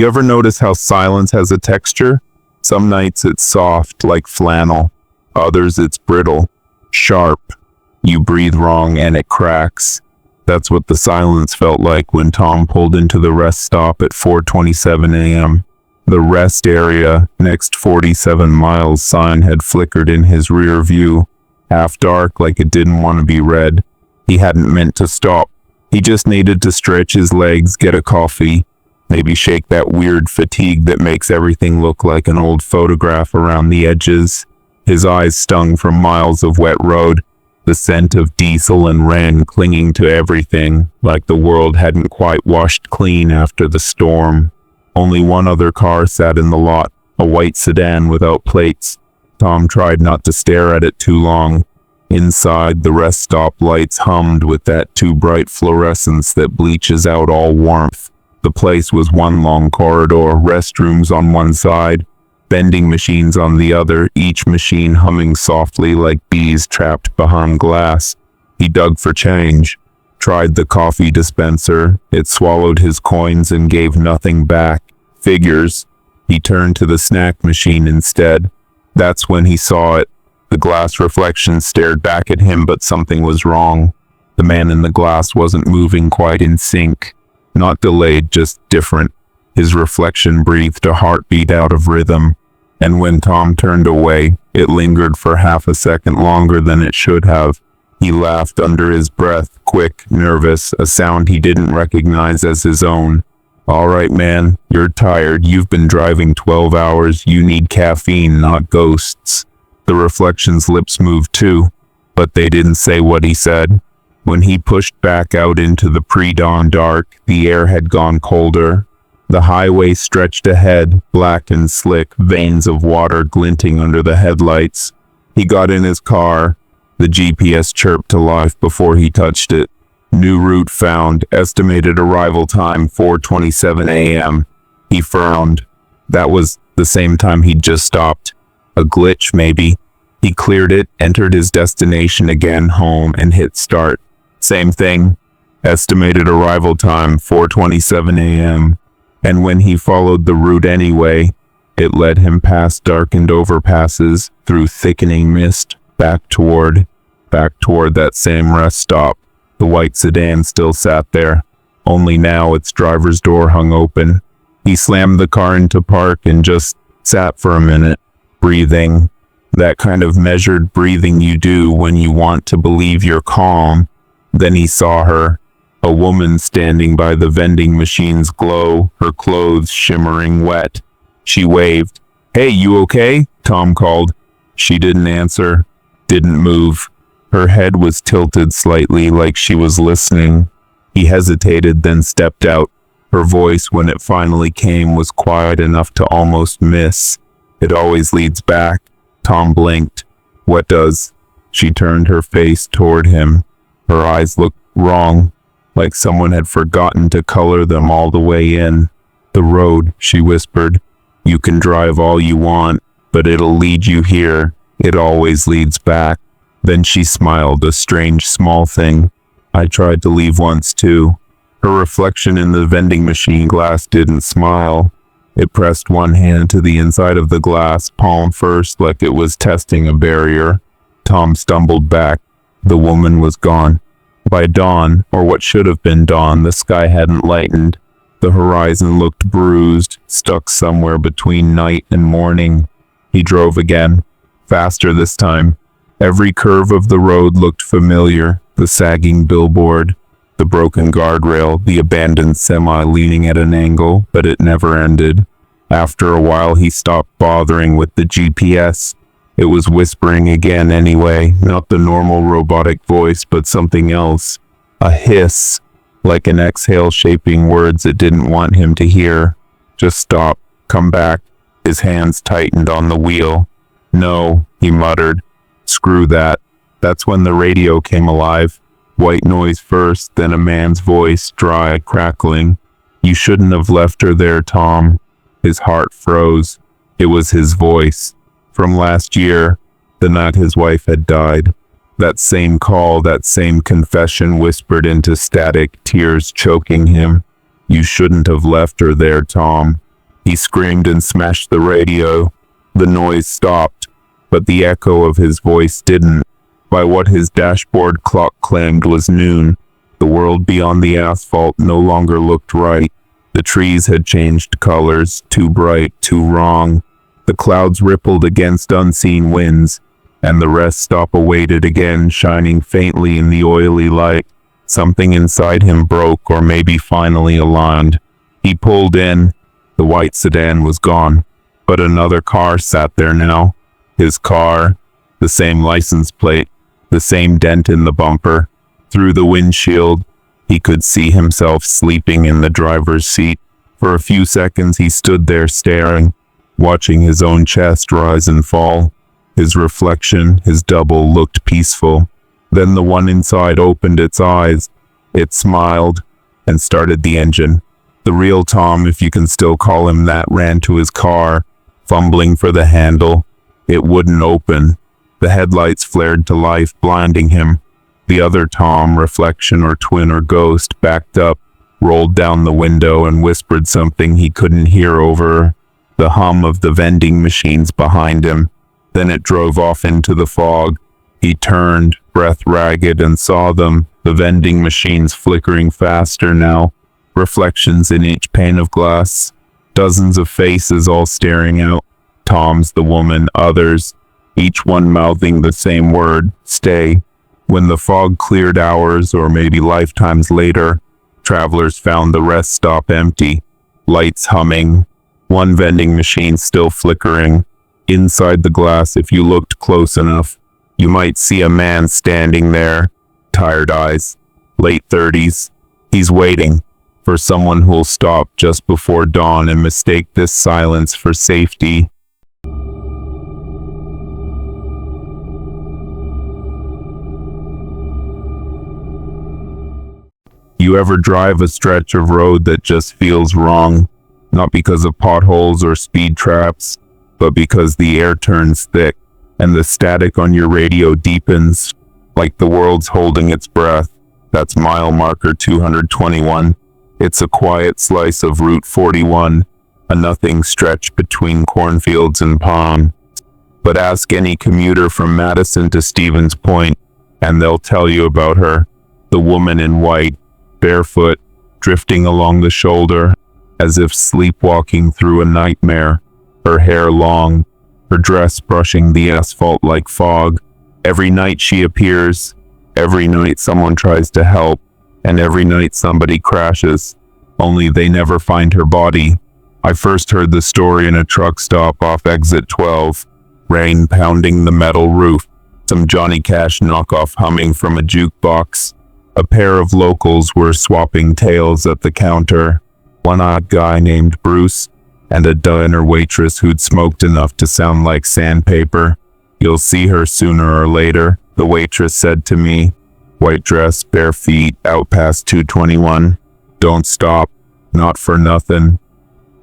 You ever notice how silence has a texture? Some nights it's soft, like flannel. Others it's brittle, sharp. You breathe wrong and it cracks. That's what the silence felt like when Tom pulled into the rest stop at 4:27 a.m. The rest area, next 47 miles sign had flickered in his rear view, half dark like it didn't want to be read. He hadn't meant to stop. He just needed to stretch his legs, get a coffee, maybe shake that weird fatigue that makes everything look like an old photograph around the edges. His eyes stung from miles of wet road, the scent of diesel and rain clinging to everything, like the world hadn't quite washed clean after the storm. Only one other car sat in the lot, a white sedan without plates. Tom tried not to stare at it too long. Inside, the rest stop lights hummed with that too bright fluorescence that bleaches out all warmth. The place was one long corridor, restrooms on one side, vending machines on the other, each machine humming softly like bees trapped behind glass. He dug for change, tried the coffee dispenser. It swallowed his coins and gave nothing back. Figures. He turned to the snack machine instead. That's when he saw it. The glass reflection stared back at him, but something was wrong. The man in the glass wasn't moving quite in sync. Not delayed, just different. His reflection breathed a heartbeat out of rhythm. And when Tom turned away, it lingered for half a second longer than it should have. He laughed under his breath, quick, nervous, a sound he didn't recognize as his own. All right, man, you're tired. You've been driving 12 hours. You need caffeine, not ghosts. The reflection's lips moved too, but they didn't say what he said. When he pushed back out into the pre-dawn dark, the air had gone colder. The highway stretched ahead, black and slick, veins of water glinting under the headlights. He got in his car. The GPS chirped to life before he touched it. New route found, estimated arrival time 4:27 a.m. He frowned. That was the same time he'd just stopped. A glitch, maybe. He cleared it, entered his destination again, home, and hit start. Same thing. Estimated arrival time 4:27 a.m. And when he followed the route anyway, it led him past darkened overpasses, through thickening mist, back toward that same rest stop. The white sedan still sat there, only now its driver's door hung open. He slammed the car into park and just sat for a minute, breathing. That kind of measured breathing you do when you want to believe you're calm. Then he saw her, a woman standing by the vending machine's glow, her clothes shimmering wet. She waved. "Hey, you okay?" Tom called. She didn't answer, didn't move. Her head was tilted slightly like she was listening. He hesitated, then stepped out. Her voice, when it finally came, was quiet enough to almost miss. "It always leads back." Tom blinked. "What does?" She turned her face toward him. Her eyes looked wrong, like someone had forgotten to color them all the way in. "The road," she whispered. "You can drive all you want, but it'll lead you here. It always leads back." Then she smiled, a strange small thing. "I tried to leave once too." Her reflection in the vending machine glass didn't smile. It pressed one hand to the inside of the glass, palm first, like it was testing a barrier. Tom stumbled back. The woman was gone. By dawn, or what should have been dawn, the sky hadn't lightened. The horizon looked bruised, stuck somewhere between night and morning. He drove again, faster this time. Every curve of the road looked familiar, the sagging billboard, the broken guardrail, the abandoned semi leaning at an angle, but it never ended. After a while, he stopped bothering with the GPS. It was whispering again anyway, not the normal robotic voice, but something else. A hiss, like an exhale shaping words it didn't want him to hear. "Just stop. Come back." His hands tightened on the wheel. "No," he muttered. "Screw that." That's when the radio came alive. White noise first, then a man's voice, dry, crackling. "You shouldn't have left her there, Tom." His heart froze. It was his voice. From last year, the night his wife had died. That same call, that same confession whispered into static, tears choking him. "You shouldn't have left her there, Tom." He screamed and smashed the radio. The noise stopped, but the echo of his voice didn't. By what his dashboard clock claimed was noon, the world beyond the asphalt no longer looked right. The trees had changed colors, too bright, too wrong. The clouds rippled against unseen winds, and the rest stop awaited again, shining faintly in the oily light. Something inside him broke, or maybe finally aligned. He pulled in. The white sedan was gone, but another car sat there now. His car, the same license plate, the same dent in the bumper. Through the windshield, he could see himself sleeping in the driver's seat. For a few seconds he stood there staring, watching his own chest rise and fall. His reflection, his double, looked peaceful. Then the one inside opened its eyes. It smiled and started the engine. The real Tom, if you can still call him that, ran to his car, fumbling for the handle. It wouldn't open. The headlights flared to life, blinding him. The other Tom, reflection or twin or ghost, backed up, rolled down the window and whispered something he couldn't hear over the hum of the vending machines behind him. Then it drove off into the fog. He turned, breath ragged, and saw them, the vending machines flickering faster now, reflections in each pane of glass, dozens of faces all staring out. Tom's, the woman, others, each one mouthing the same word, stay. When the fog cleared hours or maybe lifetimes later, travelers found the rest stop empty, lights humming, one vending machine still flickering. Inside the glass, if you looked close enough, you might see a man standing there, tired eyes, late 30s. He's waiting for someone who'll stop just before dawn and mistake this silence for safety. You ever drive a stretch of road that just feels wrong? Not because of potholes or speed traps, but because the air turns thick and the static on your radio deepens, like the world's holding its breath. That's mile marker 221. It's a quiet slice of Route 41, a nothing stretch between cornfields and palm. But ask any commuter from Madison to Stevens Point, and they'll tell you about her, the woman in white, barefoot, drifting along the shoulder, as if sleepwalking through a nightmare, her hair long, her dress brushing the asphalt like fog. Every night she appears, every night someone tries to help, and every night somebody crashes, only they never find her body. I first heard the story in a truck stop off exit 12, rain pounding the metal roof, some Johnny Cash knockoff humming from a jukebox. A pair of locals were swapping tales at the counter, one odd guy named Bruce, and a diner waitress who'd smoked enough to sound like sandpaper. You'll see her sooner or later, the waitress said to me. White dress, bare feet, out past 221. Don't stop, not for nothing.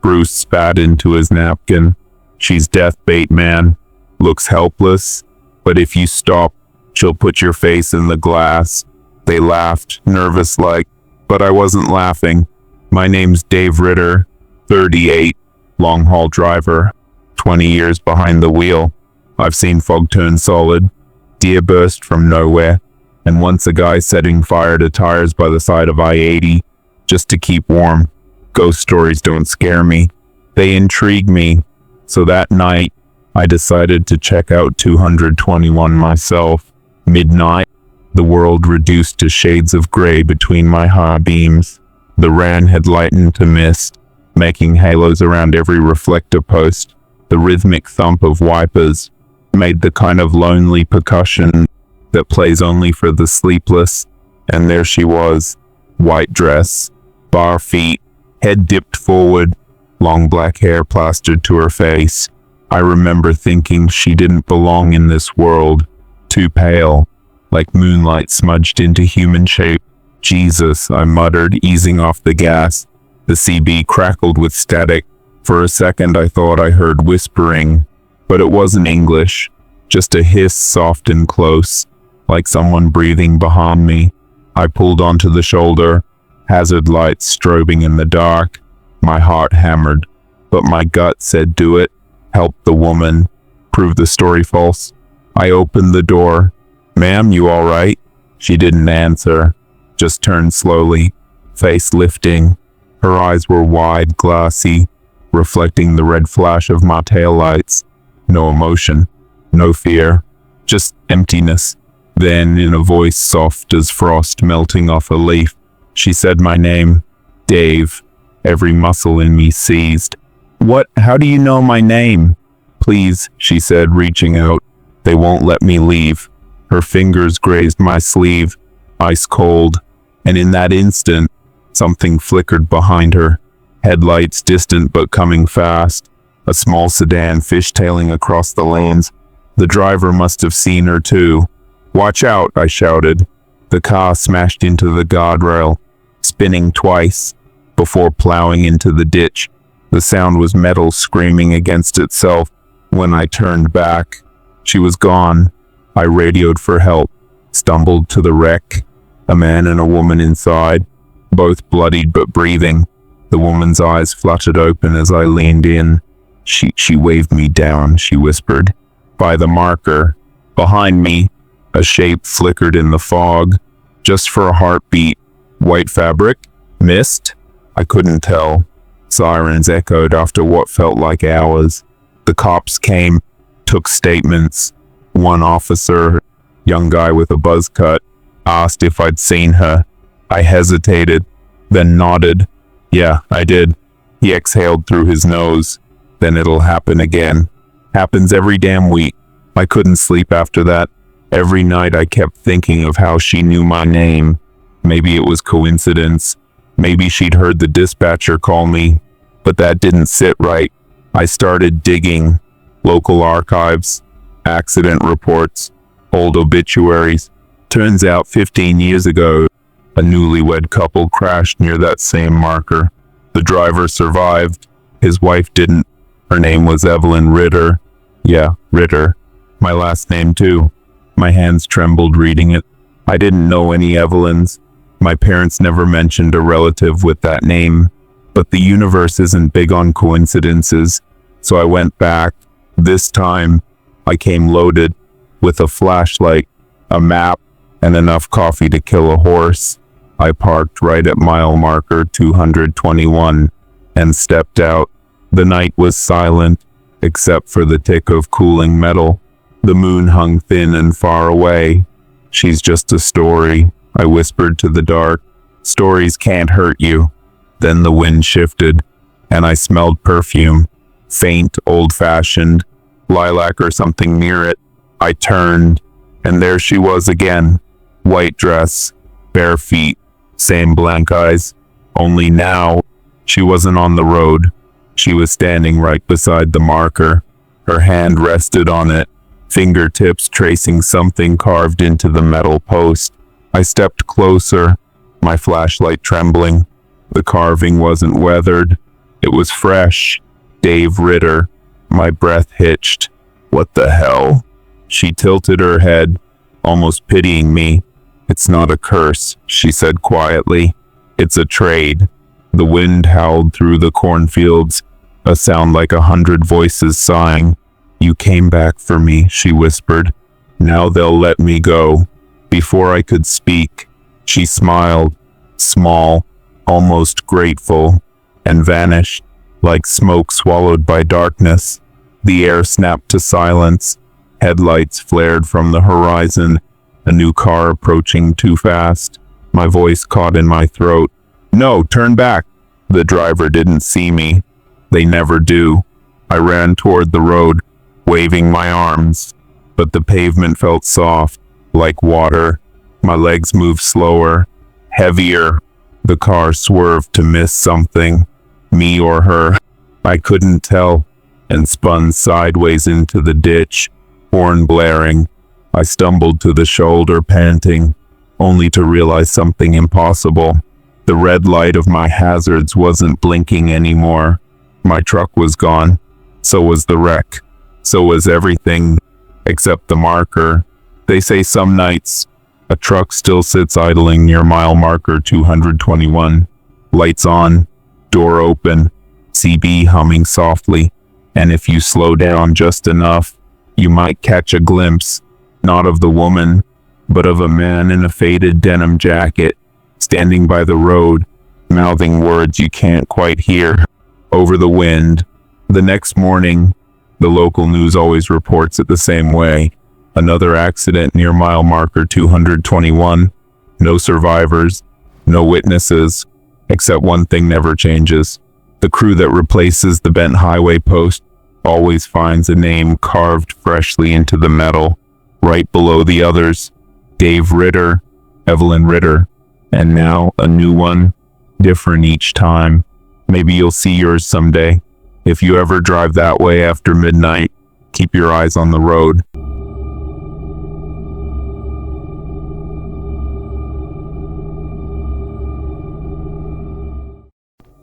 Bruce spat into his napkin. She's death bait, man. Looks helpless, but if you stop, she'll put your face in the glass. They laughed, nervous like, but I wasn't laughing. My name's Dave Ritter, 38, long-haul driver, 20 years behind the wheel. I've seen fog turn solid, deer burst from nowhere, and once a guy setting fire to tires by the side of I-80 just to keep warm. Ghost stories don't scare me. They intrigue me. So that night, I decided to check out 221 myself. Midnight, the world reduced to shades of gray between my high beams. The rain had lightened to mist, making halos around every reflector post. The rhythmic thump of wipers made the kind of lonely percussion that plays only for the sleepless. And there she was, white dress, bare feet, head dipped forward, long black hair plastered to her face. I remember thinking she didn't belong in this world, too pale, like moonlight smudged into human shape. Jesus, I muttered, easing off the gas. The CB crackled with static. For a second I thought I heard whispering, but it wasn't English, just a hiss soft and close, like someone breathing behind me. I pulled onto the shoulder, hazard lights strobing in the dark. My heart hammered. but my gut said do it. Help the woman. Prove the story false. I opened the door. Ma'am, you all right? She didn't answer, just turned slowly, face lifting. Her eyes were wide, glassy, reflecting the red flash of my taillights. No emotion, no fear, just emptiness. Then, in a voice soft as frost melting off a leaf, she said my name, Dave. Every muscle in me seized. What? How do you know my name? Please, she said, reaching out. They won't let me leave. Her fingers grazed my sleeve, ice cold, and in that instant, something flickered behind her. Headlights distant but coming fast. A small sedan fishtailing across the lanes. The driver must have seen her too. Watch out, I shouted. The car smashed into the guardrail, spinning twice, before plowing into the ditch. The sound was metal screaming against itself. When I turned back, she was gone. I radioed for help, stumbled to the wreck. A man and a woman inside, both bloodied but breathing. The woman's eyes fluttered open as I leaned in. She waved me down, she whispered. By the marker. Behind me, a shape flickered in the fog, just for a heartbeat. White fabric? Mist? I couldn't tell. Sirens echoed after what felt like hours. The cops came, took statements. One officer, young guy with a buzz cut, asked if I'd seen her. I hesitated, then nodded. Yeah, I did. He exhaled through his nose. Then it'll happen again. Happens every damn week. I couldn't sleep after that. Every night I kept thinking of how she knew my name. Maybe it was coincidence. Maybe she'd heard the dispatcher call me. But that didn't sit right. I started digging. Local archives, accident reports, old obituaries. Turns out 15 years ago, a newlywed couple crashed near that same marker. The driver survived. His wife didn't. Her name was Evelyn Ritter. Yeah, Ritter. My last name too. My hands trembled reading it. I didn't know any Evelyns. My parents never mentioned a relative with that name. But the universe isn't big on coincidences. So I went back. This time, I came loaded with a flashlight, a map, and enough coffee to kill a horse. I parked right at mile marker 221 and stepped out. The night was silent, except for the tick of cooling metal. The moon hung thin and far away. She's just a story, I whispered to the dark. Stories can't hurt you. Then the wind shifted, and I smelled perfume. Faint, old-fashioned, lilac or something near it. I turned, and there she was again. White dress, bare feet, same blank eyes. Only now, she wasn't on the road. She was standing right beside the marker. Her hand rested on it, fingertips tracing something carved into the metal post. I stepped closer, my flashlight trembling. The carving wasn't weathered. It was fresh. Dave Ritter. My breath hitched. What the hell? She tilted her head, almost pitying me. It's not a curse, she said quietly. It's a trade. The wind howled through the cornfields, a sound like 100 voices sighing. You came back for me, she whispered. Now they'll let me go. Before I could speak, she smiled, small, almost grateful, and vanished, like smoke swallowed by darkness. The air snapped to silence. Headlights flared from the horizon, a new car approaching too fast. My voice caught in my throat. No, turn back! The driver didn't see me. They never do. I ran toward the road, waving my arms, but the pavement felt soft, like water. My legs moved slower, heavier. The car swerved to miss something, me or her. I couldn't tell, and spun sideways into the ditch, horn blaring. I stumbled to the shoulder, panting, only to realize something impossible. The red light of my hazards wasn't blinking anymore. My truck was gone. So was the wreck. So was everything, except the marker. They say some nights, a truck still sits idling near mile marker 221. Lights on, door open, CB humming softly, and if you slow down just enough, you might catch a glimpse, not of the woman, but of a man in a faded denim jacket, standing by the road, mouthing words you can't quite hear, over the wind. The next morning, the local news always reports it the same way. Another accident near mile marker 221. No survivors, no witnesses, except one thing never changes. The crew that replaces the bent highway post always finds a name carved freshly into the metal, right below the others. Dave Ritter, Evelyn Ritter, and now a new one, different each time. Maybe you'll see yours someday. If you ever drive that way after midnight, keep your eyes on the road.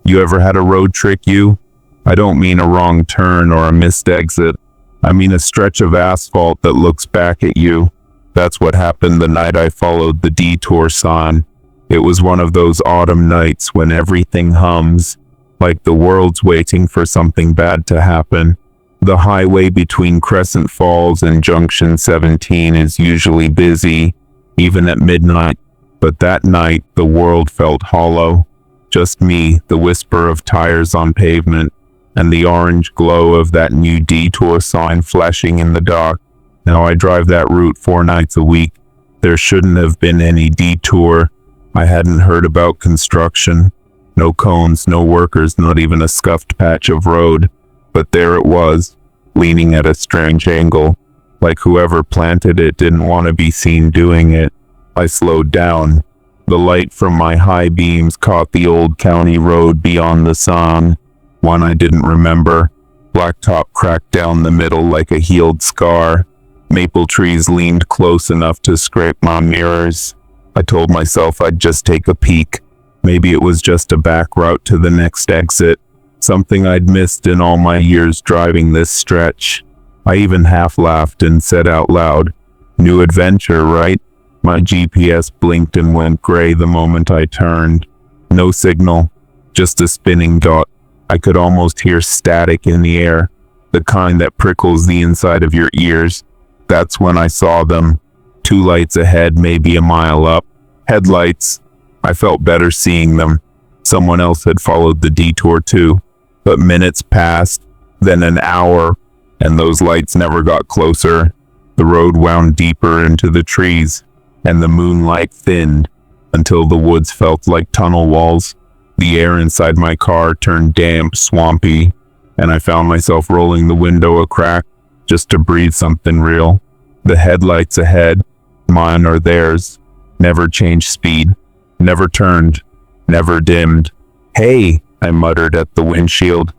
You ever had a road trick you? I don't mean a wrong turn or a missed exit. I mean a stretch of asphalt that looks back at you. That's what happened the night I followed the detour sign. It was one of those autumn nights when everything hums, like the world's waiting for something bad to happen. The highway between Crescent Falls and Junction 17 is usually busy, even at midnight, but that night the world felt hollow. Just me, the whisper of tires on pavement, and the orange glow of that new detour sign flashing in the dark. Now I drive that route 4 nights a week. There shouldn't have been any detour. I hadn't heard about construction. No cones, no workers, not even a scuffed patch of road. But there it was, leaning at a strange angle, like whoever planted it didn't want to be seen doing it. I slowed down. The light from my high beams caught the old county road beyond the sign, one I didn't remember. Blacktop cracked down the middle like a healed scar. Maple trees leaned close enough to scrape my mirrors. I told myself I'd just take a peek. Maybe it was just a back route to the next exit, something I'd missed in all my years driving this stretch. I even half laughed and said out loud, "New adventure, right?" My GPS blinked and went gray the moment I turned. No signal, just a spinning dot. I could almost hear static in the air, the kind that prickles the inside of your ears. That's when I saw them. 2 lights ahead, maybe a mile up. Headlights. I felt better seeing them. Someone else had followed the detour too. But minutes passed, then an hour, and those lights never got closer. The road wound deeper into the trees, and the moonlight thinned until the woods felt like tunnel walls. The air inside my car turned damp, swampy, and I found myself rolling the window a crack just to breathe something real. The headlights ahead, mine or theirs, never changed speed, never turned, never dimmed. "Hey," I muttered at the windshield.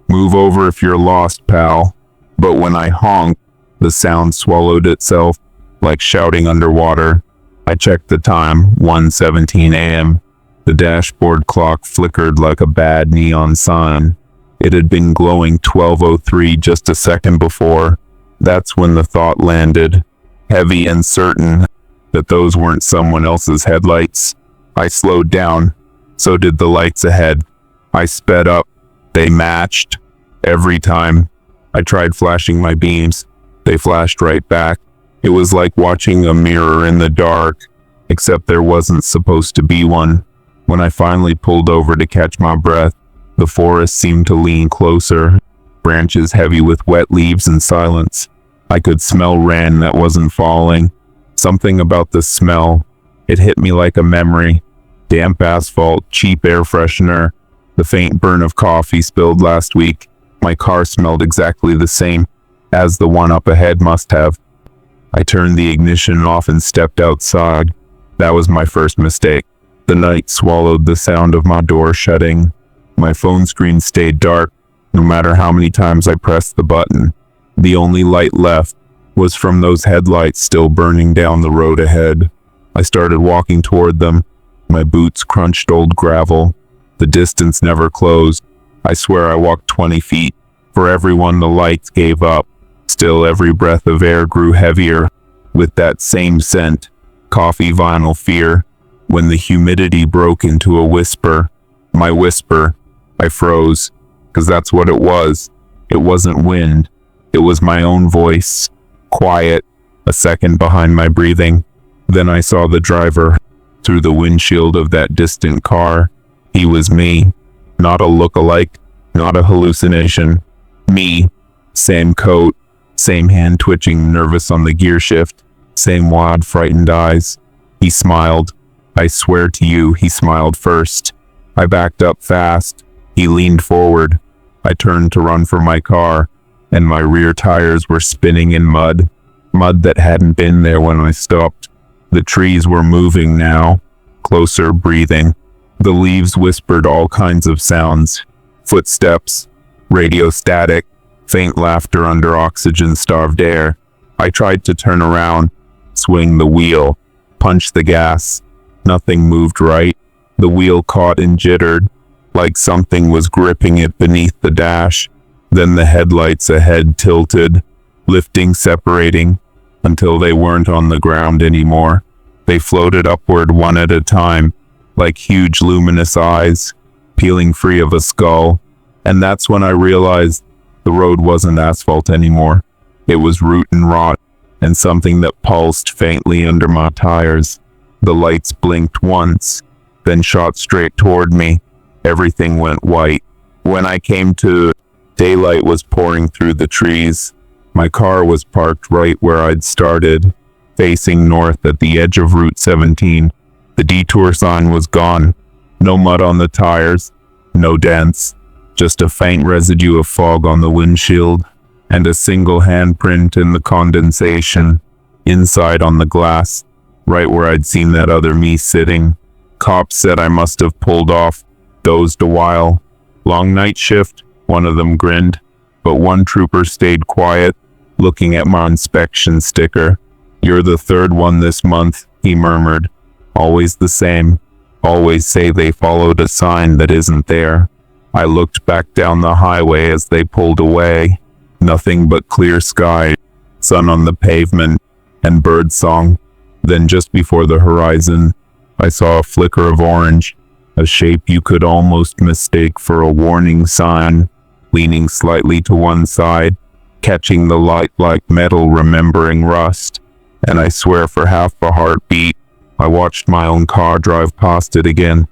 "Move over if you're lost, pal." But when I honked, the sound swallowed itself, like shouting underwater. I checked the time, 1:17 a.m. The dashboard clock flickered like a bad neon sign. It had been glowing 12:03 just a second before. That's when the thought landed, heavy and certain, that those weren't someone else's headlights. I slowed down. So did the lights ahead. I sped up. They matched. Every time. I tried flashing my beams. They flashed right back. It was like watching a mirror in the dark, except there wasn't supposed to be one. When I finally pulled over to catch my breath, the forest seemed to lean closer, branches heavy with wet leaves and silence. I could smell rain that wasn't falling. Something about the smell, it hit me like a memory. Damp asphalt, cheap air freshener, the faint burn of coffee spilled last week. My car smelled exactly the same as the one up ahead must have. I turned the ignition off and stepped outside. That was my first mistake. The night swallowed the sound of my door shutting. My phone screen stayed dark, no matter how many times I pressed the button. The only light left was from those headlights still burning down the road ahead. I started walking toward them. My boots crunched old gravel. The distance never closed. I swear I walked 20 feet. For everyone the lights gave up. Still, every breath of air grew heavier, with that same scent, coffee vinyl fear. When the humidity broke into a whisper, my whisper, I froze. 'cause that's what it was. It wasn't wind. It was my own voice. Quiet, a second behind my breathing. Then I saw the driver through the windshield of that distant car. He was me. Not a look-alike, not a hallucination. Me. Same coat, same hand twitching nervous on the gear shift, same wide frightened eyes. He smiled. I swear to you, he smiled first. I backed up fast. He leaned forward. I turned to run for my car, and my rear tires were spinning in mud. Mud that hadn't been there when I stopped. The trees were moving now, closer, breathing. The leaves whispered all kinds of sounds. Footsteps, radio static, faint laughter under oxygen-starved air. I tried to turn around, swing the wheel, punch the gas. Nothing moved right. The wheel caught and jittered, like something was gripping it beneath the dash. Then the headlights ahead tilted, lifting, separating, until they weren't on the ground anymore. They floated upward one at a time, like huge luminous eyes, peeling free of a skull. And that's when I realized the road wasn't asphalt anymore. It was root and rot, and something that pulsed faintly under my tires. The lights blinked once, then shot straight toward me. Everything went white. When I came to, daylight was pouring through the trees. My car was parked right where I'd started, facing north at the edge of Route 17. The detour sign was gone. No mud on the tires, no dents, just a faint residue of fog on the windshield, and a single handprint in the condensation, inside on the glass, right where I'd seen that other me sitting. Cops said I must have pulled off, dozed a while. Long night shift, one of them grinned, but one trooper stayed quiet, looking at my inspection sticker. "You're the third one this month," he murmured. "Always the same. Always say they followed a sign that isn't there." I looked back down the highway as they pulled away. Nothing but clear sky, sun on the pavement, and birdsong. Then just before the horizon, I saw a flicker of orange, a shape you could almost mistake for a warning sign, leaning slightly to one side, catching the light like metal remembering rust. And I swear for half a heartbeat, I watched my own car drive past it again.